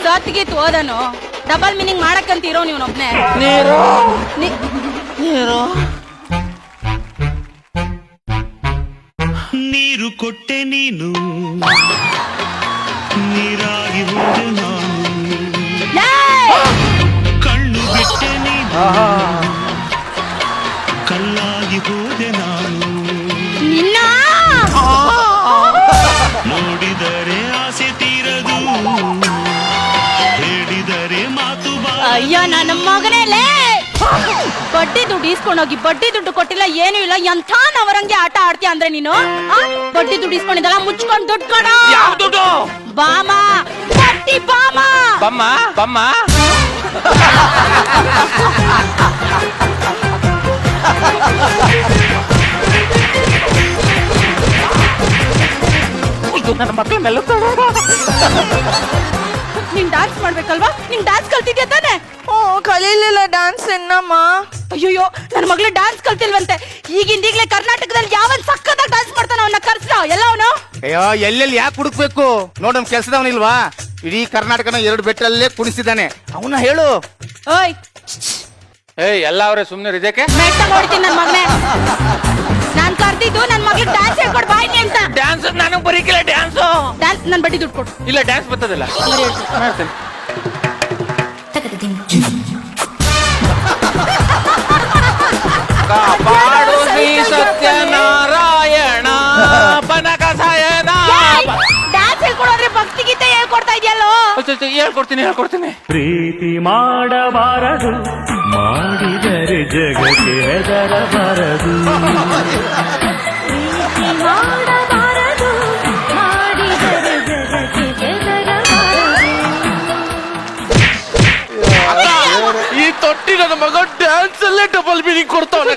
ಸತ್ಗಿತ್ತು ಓದನು double meaning ಮಾಡಕ್ಕಂತೀರೋ ನೀವನೊಬ್ನೇ. ನೀರು ಕೊಟ್ಟೆ ನೀನು, ನೀರಾಗಿ ಹೋದೆ ನಾನು, ಕಣ್ಣು ಬಿಟ್ಟೆ ನೀನು, ಕಲ್ಲಾಗಿ ಹೋದೆ ನಾನು. ನೋಡಿದರೆ ಆಸೆ ತೀರದು, ಹೇಳಿದರೆ ಮಾತು ಬಾ. ಅಯ್ಯೋ ನನ್ನ ಮಗನೇಲೇ, ಬಡ್ಡಿ ದುಡ್ಡು ಇಸ್ಕೊಂಡೋಗಿ ಬಡ್ಡಿ ದುಡ್ಡು ಕೊಟ್ಟಿಲ್ಲ, ಏನು ಇಲ್ಲ, ಎಂಥ ನವರಂಗೆ ಆಟ ಆಡ್ತೀಯ ಅಂದ್ರೆ ನೀನು. ಬಡ್ಡಿ ದುಡ್ಡು ಇಸ್ಕೊಂಡಿದ್ದಲ್ಲ, ಮುಚ್ಕೊಂಡು ದುಡ್ಡು ಕೊಡ. ಯಾವ ದುಡ್ಡು? ಬಾಮ ಬಡ್ಡಿ ಬಾಮ ಬಮ್ಮ ಬಮ್ಮ. ನನ್ನ ಮಕ್ಕಳು ನೀನ್ ಡಾನ್ಸ್ ಮಾಡ್ಬೇಕಲ್ವಾ? ನಿಂಗ್ ಡಾನ್ಸ್ ಕಲ್ತಿದ್ಯಾ ತಾನೆ? ಕಲೀಲಿಲ್ಲ ಡ್ಯಾನ್ಸ್ ಇನ್ನಮ್ಮ. ಅಯ್ಯೋ ನನ್ನ ಮಗಳು ಡಾನ್ಸ್ ಕಲ್ತಿಲ್ವಂತೆ. ಈಗಿಂದೀಗ್ಲೇ ಕರ್ನಾಟಕದಲ್ಲಿ ಯಾವ ಸಕ್ಕತ್ತಾಗಿ ಡಾನ್ಸ್ ಮಾಡ್ತಾನ, ಅವನ್ನ ಕರ್ಸ್ರ ಎಲ್ಲ ಅವನು. ಅಯ್ಯೋ ಎಲ್ಲೆಲ್ಲಿ ಯಾಕೆ ಹುಡುಕ್ಬೇಕು? ನೋಡಮ್ ಕೆಲ್ಸದವನಿಲ್ವಾ? ಇಡೀ ಕರ್ನಾಟಕನ 2 ಬೆಟ್ಟಲ್ಲೇ ಕುಣಿಸಿದ್ದಾನೆ. ಅವನ್ನ ಹೇಳು. ಓಯ್ ಎಲ್ಲ ಅವರೇ ಸುಮ್ನೆ ರಿಜಕ್ಕೆ ಮೆಟ್ಟ ನೋಡ್ತೀನಿ ನನ್ನ ಮಗನೇ. ನಾನ್ ಕರ್ದಿದ್ದು ನನ್ನ ಮಗಳಿಗೆ ಡ್ಯಾನ್ಸ್ ಹೇಳ್ಕೊಡ್ ಬಾಯ್ನಿ ಅಂತ. ಡ್ಯಾನ್ಸ್ ನನಗೆ ಬರೀಕಿಲ್ಲ. ಡ್ಯಾನ್ಸ್ ನನ್ ಬಡ್ಡಿ ದುಡ್ಡು ಕೊಡು. ಇಲ್ಲ ಡ್ಯಾನ್ಸ್ ಬರ್ತದಿಲ್ಲ. ಮಾಡ್ತೇನೆ. ಕಾಪಾಡು ಶ್ರೀ ಸತ್ಯನಾರಾಯಣ ಬನಕ ಸಾಯನ. ಡ್ಯಾನ್ಸ್ ಹೇಳ್ಕೊಡೋದ್ರೆ ಭಕ್ತಿ ಗೀತೆ ಹೇಳ್ಕೊಡ್ತಾ ಇದೆಯಲ್ಲೋ. ಹೇಳ್ಕೊಡ್ತೀನಿ. ಪ್ರೀತಿ ಮಾಡಬಾರದು, ಮಾಡಿದರೆ ಜಗಕ್ಕೆ ಹೆದರಬಾರದು. ಈ ತೊಟ್ಟಿ ನನ್ನ ಮಗ ಡ್ಯಾನ್ಸ್ ಅಲ್ಲೇ ಡಬಲ್ ಮೀನಿಂಗ್ ಕೊಡ್ತಾವನೆ.